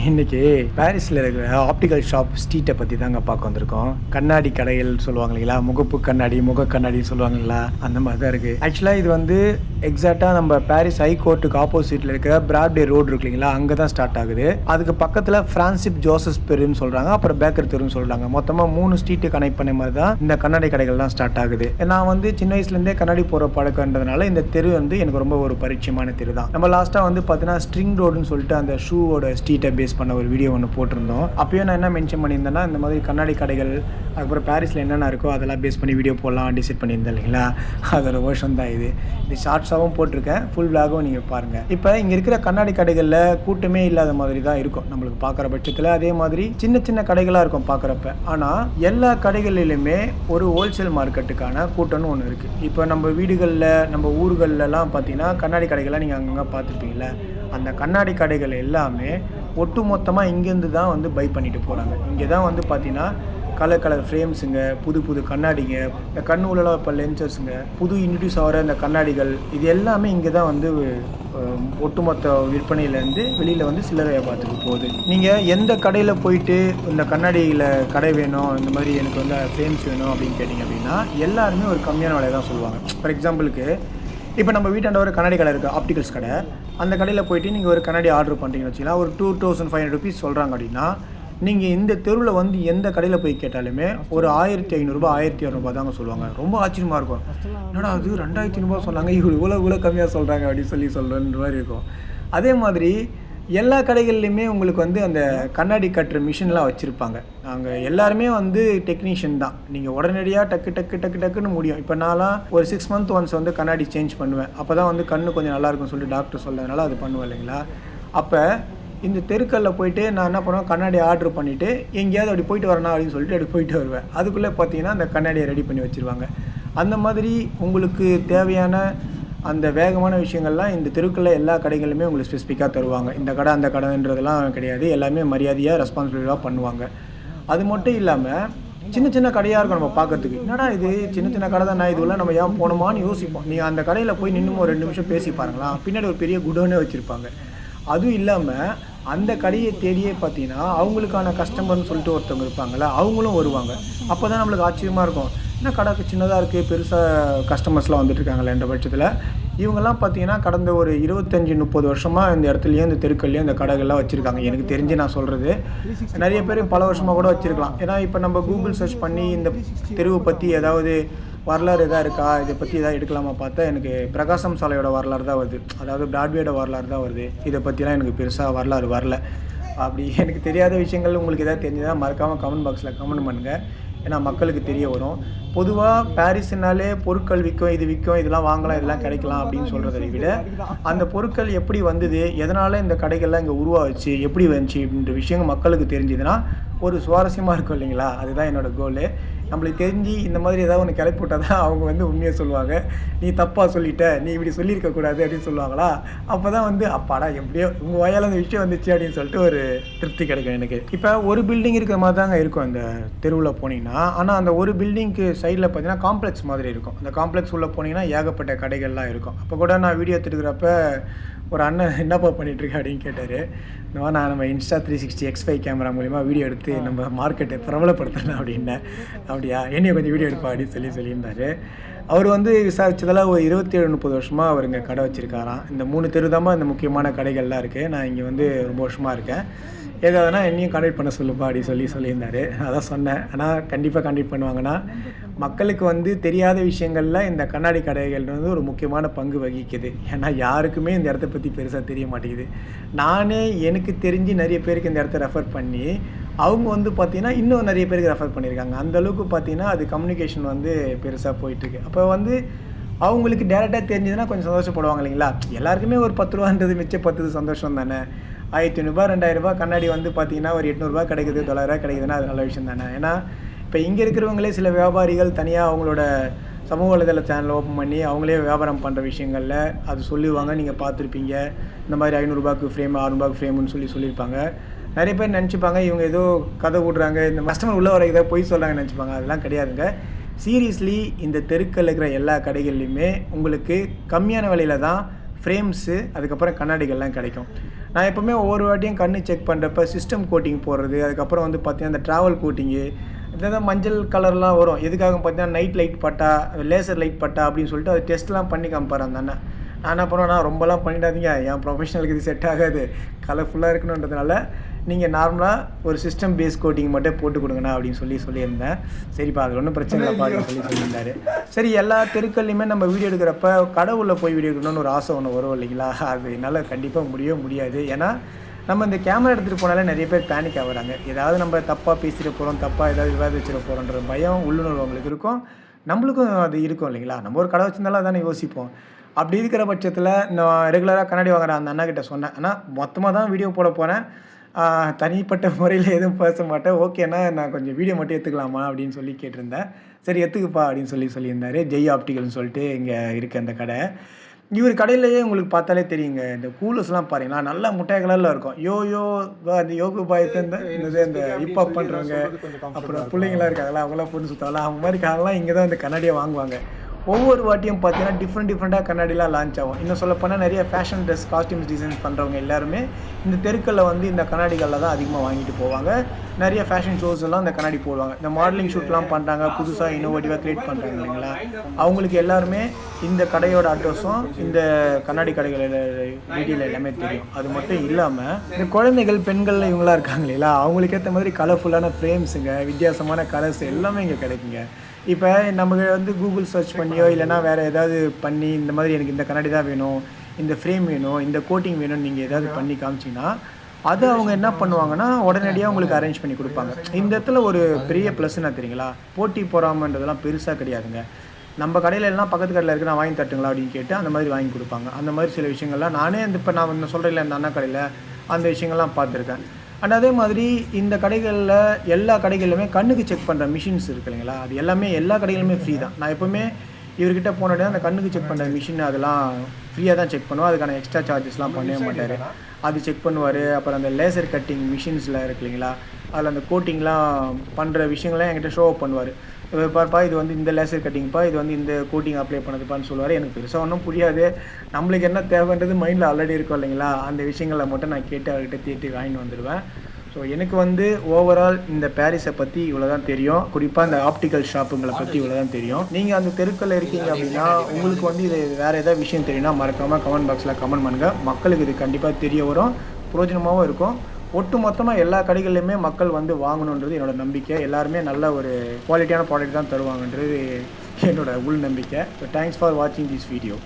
இன்றைக்கி பாரிஸில் இருக்கிற ஆப்டிக்கல் ஷாப் ஸ்ட்ரீட்டை பற்றி தாங்க பார்க்க வந்திருக்கோம். கண்ணாடி கடைகள் சொல்லுவாங்க இல்லைங்களா, முகப்பு கண்ணாடி முக கண்ணாடின்னு சொல்லுவாங்களா, அந்த மாதிரி தான் இருக்குது. ஆக்சுவலாக இது வந்து எக்ஸாக்டாக நம்ம பாரிஸ் ஹைகோர்ட்டுக்கு ஆப்போசிட்டில் இருக்கிற பிராட்வே ரோடு இருக்கு இல்லைங்களா, அங்கே தான் ஸ்டார்ட் ஆகுது. அதுக்கு பக்கத்தில் ஃப்ரான்சிப் ஜோசஸ் பெருன்னு சொல்கிறாங்க, அப்புறம் பேக்கர் தெருன்னு சொல்கிறாங்க. மொத்தமாக 3 ஸ்ட்ரீட்டு கனெக்ட் பண்ண மாதிரி தான் இந்த கண்ணாடி கடைகள் தான் ஸ்டார்ட் ஆகுது. நான் வந்து சின்ன வயசுலேருந்தே கண்ணாடி போகிற பழக்கன்றதுனால இந்த தெரு வந்து எனக்கு ரொம்ப ஒரு பரிச்சயமான தெரு தான். நம்ம லாஸ்ட்டாக வந்து பார்த்தீங்கன்னா ஸ்ட்ரிங் ரோடுன்னு சொல்லிட்டு அந்த ஷூவோட ஸ்ட்ரீட்டை பேஸ் பண்ண ஒரு வீடியோ ஒன்று போட்டிருந்தோம். அப்பயும் நான் என்ன மென்ஷன் பண்ணியிருந்தேன்னா, இந்த மாதிரி கண்ணாடி கடைகள் அதுக்கப்புறம் பாரிஸில் என்னென்ன இருக்கோ அதெல்லாம் பேஸ் பண்ணி வீடியோ போடலாம் டிசைட் பண்ணியிருந்தேன் இல்லைங்களா. அதோட வேர்ஷன் தான் இது ஷார்ட்ஸாகவும் போட்டிருக்கேன், ஃபுல் விளாகவும் நீங்கள் பாருங்கள். இப்போ இங்கே இருக்கிற கண்ணாடி கடைகளில் கூட்டமே இல்லாத மாதிரி தான் இருக்கும் நம்மளுக்கு பார்க்குற பட்சத்தில். அதே மாதிரி சின்ன சின்ன கடைகளாக இருக்கும் பார்க்குறப்ப. ஆனால் எல்லா கடைகளிலுமே ஒரு ஹோல்சேல் மார்க்கெட்டுக்கான கூட்டம்னு ஒன்று இருக்குது. இப்போ நம்ம வீடுகளில் நம்ம ஊர்களெலாம் பார்த்தீங்கன்னா கண்ணாடி கடைகள்லாம் நீங்கள் அங்கங்கே பார்த்துருப்பீங்கள. அந்த கண்ணாடி கடைகள் எல்லாமே ஒட்டு மொத்தமாக இங்கேருந்து தான் வந்து பை பண்ணிட்டு போகிறாங்க. இங்கே தான் வந்து பார்த்தீங்கன்னா கலர் ஃப்ரேம்ஸுங்க, புது புது கண்ணாடிங்க, இந்த கண் உள்ளலாம் இப்போ லென்சஸுங்க, புது இன்ட்ரடியூஸ் ஆகிற இந்த கண்ணாடிகள், இது எல்லாமே இங்கே தான் வந்து ஒட்டுமொத்த விற்பனையிலேருந்து வெளியில் வந்து சில்லறை வியாபாரத்துக்கு போகுது. நீங்கள் எந்த கடையில் போயிட்டு இந்த கண்ணாடியில் கடை வேணும், இந்த மாதிரி எனக்கு வந்து ஃப்ரேம்ஸ் வேணும் அப்படின்னு கேட்டிங்க அப்படின்னா எல்லாருமே ஒரு கம்மியான விலையை தான் சொல்லுவாங்க. ஃபார் எக்ஸாம்பிளுக்கு இப்போ நம்ம வீட்டாண்ட ஒரு கண்ணாடி கடை இருக்குது, ஆப்டிகல்ஸ் கடை. அந்த கடையில் போய்ட்டு நீங்கள் ஒரு கண்ணாடி ஆர்டர் பண்ணுறீங்கன்னு வச்சுக்கலாம், ஒரு 2500 rupees சொல்கிறாங்க அப்படின்னா, நீங்கள் இந்த தெருவில் வந்து எந்த கடையில் போய் கேட்டாலுமே ஒரு 1500 1200 தாங்க சொல்லுவாங்க. ரொம்ப ஆச்சரியமாக இருக்கும். என்னடா அது 2500 சொன்னாங்க, இவ்வளோ கம்மியாக சொல்கிறாங்க அப்படின்னு சொல்கிற மாதிரி இருக்கும். அதே மாதிரி எல்லா கடைகள்லையுமே உங்களுக்கு வந்து அந்த கண்ணாடி கட்டுற மிஷின்லாம் வச்சுருப்பாங்க. நாங்கள் எல்லாருமே வந்து டெக்னீஷியன் தான். நீங்கள் உடனடியாக டக்குன்னு முடியும். இப்போ நான்லாம் ஒரு 6 months ஒன்ஸ் வந்து கண்ணாடி சேஞ்ச் பண்ணுவேன். அப்போ தான் வந்து கண்ணு கொஞ்சம் நல்லாயிருக்கும்னு சொல்லிட்டு டாக்டர் சொல்கிறதுனால அது பண்ணுவேன் இல்லைங்களா. அப்போ இந்த தெருக்களில் போயிட்டு நான் என்ன பண்ணுவேன், கண்ணாடி ஆர்டர் பண்ணிவிட்டு எங்கேயாவது அப்படி போயிட்டு வரணும் அப்படின்னு சொல்லிட்டு அப்படி போயிட்டு வருவேன். அதுக்குள்ளே பார்த்தீங்கன்னா அந்த கண்ணாடியை ரெடி பண்ணி வச்சுருவாங்க. அந்த மாதிரி உங்களுக்கு தேவையான அந்த வேகமான விஷயங்கள்லாம் இந்த தெருக்களில் எல்லா கடைகளுமே உங்களுக்கு ஸ்பெசிஃபிக்காக தருவாங்க. இந்த கடை அந்த கடைன்றதெல்லாம் கிடையாது, எல்லாமே மரியாதையாக ரெஸ்பான்சிபிலிட்டியாக பண்ணுவாங்க. அது மட்டும் இல்லாமல் சின்ன சின்ன கடையாக இருக்கும் நம்ம பார்க்கறதுக்கு. என்னடா இது சின்ன கடை தான், இதுவெல்லாம் நம்ம ஏன் போனோமான்னு யோசிப்போம். நீங்கள் அந்த கடையில் போய் நின்று ஒரு 2 நிமிஷம் பேசி பாருங்களா, பின்னாடி ஒரு பெரிய குடோனே வச்சுருப்பாங்க. அதுவும் இல்லாமல் அந்த கடையை தேடியே பார்த்தீங்கன்னா அவங்களுக்கான கஸ்டமர்னு சொல்லிட்டு ஒருத்தவங்க இருப்பாங்களா, அவங்களும் வருவாங்க. அப்போ தான் நம்மளுக்கு ஆச்சரியமாக இருக்கும், என்ன கடைக்கு சின்னதாக இருக்குது, பெருசாக கஸ்டமர்ஸ்லாம் வந்துட்டுருக்காங்களே என்ற பட்சத்தில். இவங்கெல்லாம் பார்த்தீங்கன்னா கடந்த ஒரு 25-30 வருஷமாக இந்த இடத்துலையும் இந்த தெருக்கள்லேயும் இந்த கடைகள்லாம் வச்சுருக்காங்க. எனக்கு தெரிஞ்சு நான் சொல்கிறது நிறைய பேர் பல வருஷமாக கூட வச்சுருக்கலாம். ஏன்னா இப்போ நம்ம கூகுள் சர்ச் பண்ணி இந்த தெருவை பற்றி ஏதாவது வரலாறு எதாவது இருக்கா, இதை பற்றி எதாவது எடுக்கலாமா பார்த்தா எனக்கு பிரகாசம் சாலையோட வரலாறு தான் வருது, அதாவது பிராட்வேயோட வரலாறு தான் வருது. இதை பற்றிலாம் எனக்கு பெருசாக வரலாறு வரல. அப்படி எனக்கு தெரியாத விஷயங்கள் உங்களுக்கு எதாவது தெரிஞ்சதா மறக்காமல் கமெண்ட் பாக்ஸில் கமெண்ட் பண்ணுங்கள், ஏன்னா மக்களுக்கு தெரிய வரும். பொதுவாக பாரிஸ்னாலே பொருட்கள் விற்கும், இது விற்கும், இதெல்லாம் வாங்கலாம், இதெல்லாம் கிடைக்கலாம் அப்படின்னு சொல்கிறத விட அந்த பொருட்கள் எப்படி வந்தது, எதனால் இந்த கடைகள்லாம் இங்கே உருவாச்சு, எப்படி வந்துச்சு அப்படின்ற விஷயங்கள் மக்களுக்கு தெரிஞ்சதுன்னா ஒரு சுவாரஸ்யமாக இருக்கும் இல்லைங்களா. அதுதான் என்னோடய கோலு. நம்மளுக்கு தெரிஞ்சு இந்த மாதிரி ஏதாவது ஒன்று கிளப்பி விட்டால் தான் அவங்க வந்து உண்மையை சொல்லுவாங்க. நீ தப்பாக சொல்லிட்ட, நீ இப்படி சொல்லியிருக்கக்கூடாது அப்படின்னு சொல்லுவாங்களா. அப்போ தான் வந்து அப்பாடா எப்படியோ உங்கள் வாயால் அந்த விஷயம் வந்துச்சு அப்படின்னு சொல்லிட்டு ஒரு திருப்தி கிடைக்கும் எனக்கு. இப்போ ஒரு பில்டிங் இருக்கிற மாதிரி தாங்க இருக்கும் இந்த தெருவில் போனீங்கன்னா. ஆனால் அந்த ஒரு பில்டிங்க்கு சைடில் பார்த்தீங்கன்னா காம்ப்ளெக்ஸ் மாதிரி இருக்கும். அந்த காம்ப்ளெக்ஸ் உள்ளே போனீங்கன்னா ஏகப்பட்ட கடைகள்லாம் இருக்கும். அப்போ கூட நான் வீடியோ எடுத்துருக்கிறப்ப ஒரு அண்ணன் என்னப்பா பண்ணிகிட்ருக்கேன் அப்படின்னு கேட்டார். இந்த மாதிரி நான் நம்ம Insta 360 X5 கேமரா மூலிமா வீடியோ எடுத்து நம்ம மார்க்கெட்டை பிரபலப்படுத்தலாம் அப்படின்னேன். அப்படியா, என்னைய கொஞ்சம் வீடியோ எடுப்பா அப்படின்னு சொல்லியிருந்தார். அவர் வந்து விசாரித்ததெல்லாம் ஒரு 27-30 வருஷமாக அவர் இங்கே கடை வச்சுருக்காராம். இந்த 3 தெரு தாம்மா இந்த முக்கியமான கடைகள்லாம் இருக்குது. நான் இங்கே வந்து ரொம்ப வருஷமாக இருக்கேன், ஏதாவதுனா என்னையும் கான்டாக்ட் பண்ண சொல்லுப்பா அப்படி சொல்லியிருந்தார். அதான் சொன்னேன். ஆனால் கண்டிப்பாக கான்டாக்ட் பண்ணுவாங்கன்னா மக்களுக்கு வந்து தெரியாத விஷயங்களில் இந்த கண்ணாடி கடைகள் வந்து ஒரு முக்கியமான பங்கு வகிக்குது. ஏன்னா யாருக்குமே இந்த இடத்த பற்றி பெருசாக தெரிய மாட்டேங்குது. நானே எனக்கு தெரிஞ்சு நிறைய பேருக்கு இந்த இடத்த ரெஃபர் பண்ணி அவங்க வந்து பார்த்திங்கன்னா இன்னும் நிறைய பேருக்கு ரெஃபர் பண்ணியிருக்காங்க. அந்தளவுக்கு பார்த்திங்கன்னா அது கம்யூனிகேஷன் வந்து பெருசாக போயிட்டுருக்கு. அப்போ வந்து அவங்களுக்கு டேரெக்டாக தெரிஞ்சதுன்னா கொஞ்சம் சந்தோஷப்படுவாங்க இல்லைங்களா. எல்லாருக்குமே ஒரு 10 ரூபான்றது மிச்சம் 10 சந்தோஷம் தானே. 1500 2000 கண்ணாடி வந்து பார்த்திங்கன்னா ஒரு 800 கிடைக்குது, 900 கிடைக்குதுன்னா அது நல்ல விஷயம் தானே. ஏன்னா இப்போ இங்கே இருக்கிறவங்களே சில வியாபாரிகள் தனியாக அவங்களோட சமூக வலைதள சேனல் ஓப்பன் பண்ணி அவங்களே வியாபாரம் பண்ணுற விஷயங்களில் அது சொல்லுவாங்க. நீங்கள் பார்த்துருப்பீங்க, இந்த மாதிரி 500 ஃப்ரேம் 600 ஃப்ரேம்னு சொல்லியிருப்பாங்க. நிறைய பேர் நினச்சிப்பாங்க இவங்க ஏதோ கதை விட்றாங்க, இந்த கஸ்டமர் உள்ளே வர ஏதோ பொய் சொல்கிறாங்கன்னு நினச்சிப்பாங்க. அதெல்லாம் கிடையாதுங்க. சீரியஸ்லி இந்த தெருக்கள் இருக்கிற எல்லா கடைகள்லையுமே உங்களுக்கு கம்மியான விலையில் தான் ஃப்ரேம்ஸு அதுக்கப்புறம் கண்ணாடிகள்லாம் கிடைக்கும். நான் எப்போவுமே ஒவ்வொரு வாட்டியும் கண்ணு செக் பண்ணுறப்ப சிஸ்டம் கோட்டிங் போடுறது, அதுக்கப்புறம் வந்து பார்த்தீங்கன்னா இந்த ட்ராவல் கோட்டிங்கு, இந்த மஞ்சள் கலர்லாம் வரும். எதுக்காக பார்த்தீங்கன்னா நைட் லைட் பட்டா, லேசர் லைட் பட்டா அப்படின்னு சொல்லிட்டு அது டெஸ்ட்லாம் பண்ணி காமிப்பார் அந்த அண்ணன். நான் என்ன பண்ணுவேன்னா, ரொம்பலாம் பண்ணிடாதீங்க, என் ப்ரொஃபஷனலுக்கு இது செட் ஆகாது, கலர்ஃபுல்லாக இருக்கணுன்றதுனால நீங்கள் நார்மலாக ஒரு சிஸ்டம் பேஸ் கோட்டிங் மட்டும் போட்டு கொடுங்கண்ணா அப்படின்னு சொல்லியிருந்தேன். சரிப்பா, அது ஒன்றும் பிரச்சனை இல்லைப்பா அப்படின்னு சொல்லியிருந்தார். சரி, எல்லா தெருக்கள்லையுமே நம்ம வீடியோ எடுக்கிறப்ப கடவுளில் போய் வீடியோ எடுக்கணும்னு ஒரு ஆசை ஒன்று வரும் இல்லைங்களா? அது என்னால் கண்டிப்பாக முடியாது. ஏன்னா நம்ம இந்த கேமரா எடுத்துகிட்டு போனாலே நிறைய பேர் பேனிக் ஆகுறாங்க. ஏதாவது நம்ம தப்பாக பேசிட்டு போகிறோம், தப்பாக ஏதாவது விவாதிச்சிட போகிறோன்ற பயம் உள்ளுணர்வு அவங்களுக்கு இருக்கும், நம்மளுக்கும் அது இருக்கும் இல்லைங்களா? நம்ம ஒரு கடை வச்சிருந்தாலும் அதானே யோசிப்போம். அப்படி இருக்கிற பட்சத்தில் நான் ரெகுலராக கண்ணாடி வாங்குற அந்த அண்ணாக்கிட்ட சொன்னேன், ஆனால் மொத்தமாக தான் வீடியோ போட போகிறேன், தனிப்பட்ட முறையில் எதுவும் பேச மாட்டேன், ஓகேண்ணா நான் கொஞ்சம் வீடியோ மட்டும் எடுத்துக்கலாமா அப்படின்னு சொல்லி கேட்டிருந்தேன். சரி எடுத்துக்குப்பா அப்படின்னு சொல்லியிருந்தார். ஜெய் ஆப்டிகல்னு சொல்லிட்டு இங்கே இருக்க அந்த கடை. இவர் கடையிலேயே உங்களுக்கு பார்த்தாலே தெரியுங்க, இந்த கூலர்ஸ்லாம் பாருங்களா, நல்லா முட்டை கலரில் இருக்கும். அந்த யோகு பாயத்தை இந்த ஹிப்ஹாப் பண்ணுறவங்க, அப்புறம் பிள்ளைங்களாம் இருக்காங்களா, அவங்களாம் பொண்ணு சுற்றுவாங்களா, அவங்க மாதிரி காரெல்லாம் இங்கே தான் இந்த கண்ணாடியை வாங்குவாங்க. ஒவ்வொரு வாட்டியும் பார்த்தீங்கன்னா டிஃப்ரெண்ட்டாக கண்ணாடிலாம் லான்ச் ஆகும். இன்னும் சொல்லப்போனால் நிறைய ஃபேஷன் ட்ரெஸ், காஸ்டியூம்ஸ் டிசைன் பண்ணுறவங்க எல்லாருமே இந்த தெருக்களில் வந்து இந்த கண்ணாடிகளில் தான் அதிகமாக வாங்கிட்டு போவாங்க. நிறைய ஃபேஷன் ஷோஸ் எல்லாம் இந்த கண்ணாடி போடுவாங்க. இந்த மாடலிங் ஷூட்லாம் பண்ணுறாங்க, புதுசாக இன்னோவேட்டிவாக க்ரியேட் பண்ணுறாங்க இல்லைங்களா? அவங்களுக்கு எல்லாருமே இந்த கடையோட அட்ரஸும் இந்த கண்ணாடி கடைகளோட வீடியோவில் எல்லாமே தெரியும். அது மட்டும் இல்லாமல் இந்த குழந்தைகள், பெண்கள் இவங்களாம் இருக்காங்க இல்லைங்களா, அவங்களுக்கு ஏற்ற மாதிரி கலர்ஃபுல்லான ஃப்ரேம்ஸுங்க, வித்தியாசமான கலர்ஸ் எல்லாமே இங்கே கிடைக்குங்க. இப்போ நமக்கு வந்து கூகுள் சர்ச் பண்ணியோ இல்லைனா வேறு ஏதாவது பண்ணி இந்த மாதிரி எனக்கு இந்த கண்ணாடி தான் வேணும், இந்த ஃப்ரேம் வேணும், இந்த கோட்டிங் வேணும்னு நீங்கள் ஏதாவது பண்ணி காமிச்சிங்கன்னா அது அவங்க என்ன பண்ணுவாங்கன்னா உடனடியாக உங்களுக்கு அரேஞ்ச் பண்ணி கொடுப்பாங்க. இந்த இடத்துல ஒரு பெரிய ப்ளஸ் என்ன தெரியுங்களா, போட்டி போகாமன்றதெல்லாம் பெருசாக கிடையாதுங்க. நம்ம கடையில் எல்லாம் பக்கத்து கடையில் இருக்கு, நான் வாங்கி தட்டுங்களா அப்படின்னு கேட்டு அந்த மாதிரி வாங்கி கொடுப்பாங்க. அந்த மாதிரி சில விஷயங்கள்லாம் நானே இப்போ நான் சொல்கிறேன் இந்த அண்ணா கடையில் அந்த விஷயங்கள்லாம் பார்த்துருக்கேன். அண்ட் அதே மாதிரி இந்த கடைகளில் எல்லா கடைகளிலுமே கண்ணுக்கு செக் பண்ணுற மிஷின்ஸ் இருக்குது இல்லைங்களா, அது எல்லாமே எல்லா கடைகளுமே ஃப்ரீ தான். நான் எப்போவுமே இவர்கிட்ட போனோடனே அந்த கண்ணுக்கு செக் பண்ணுற மிஷின் அதெல்லாம் ஃப்ரீயாக தான் செக் பண்ணுவோம், அதுக்கான எக்ஸ்ட்ரா சார்ஜஸ்லாம் பண்ணவே மாட்டார். அது செக் பண்ணுவார். அப்புறம் அந்த லேசர் கட்டிங் மிஷின்ஸில் இருக்கு இல்லைங்களா, அதில் அந்த கோட்டிங்லாம் பண்ணுற விஷயங்கள்லாம் என்கிட்ட ஷோ அப் பண்ணுவார். பார்ப்பா இது வந்து இந்த லேசர் கட்டிங்ப்பா, இது வந்து இந்த கோட்டிங் அப்ளை பண்ணதுப்பான்னு சொல்லுவார். எனக்கு பெருசாக ஒன்றும் புரியாது, நம்மளுக்கு என்ன தேவைன்றது மைண்டில் ஆல்ரெடி இருக்கும் இல்லைங்களா, அந்த விஷயங்களை மட்டும் நான் கேட்டு அவர்கிட்ட தேட்டி வாங்கிட்டு வந்துடுவேன். ஸோ எனக்கு வந்து ஓவரால் இந்த பாரிஸை பற்றி இவ்வளோ தான் தெரியும், குறிப்பாக இந்த ஆப்டிக்கல் ஷாப்புங்களை பற்றி இவ்வளோ தான் தெரியும். நீங்கள் அந்த தெருக்களில் இருக்கீங்க அப்படின்னா உங்களுக்கு வந்து இது வேறு ஏதாவது விஷயம் தெரியும்னா மறக்காமல் கமெண்ட் பாக்ஸில் கமெண்ட் பண்ணுங்கள். மக்களுக்கு இது கண்டிப்பாக தெரிய வரும், பிரயோஜனமாகவும் இருக்கும். ஒட்டு மொத்தமாக எல்லா கடைகள்லையுமே மக்கள் வந்து வாங்கணுன்றது என்னோடய நம்பிக்கை. எல்லாருமே நல்ல ஒரு குவாலிட்டியான ப்ராடக்ட் தான் தருவாங்கன்றது என்னோடய உள் நம்பிக்கை. ஸோ தேங்க்ஸ் ஃபார் வாட்சிங் திஸ் வீடியோ.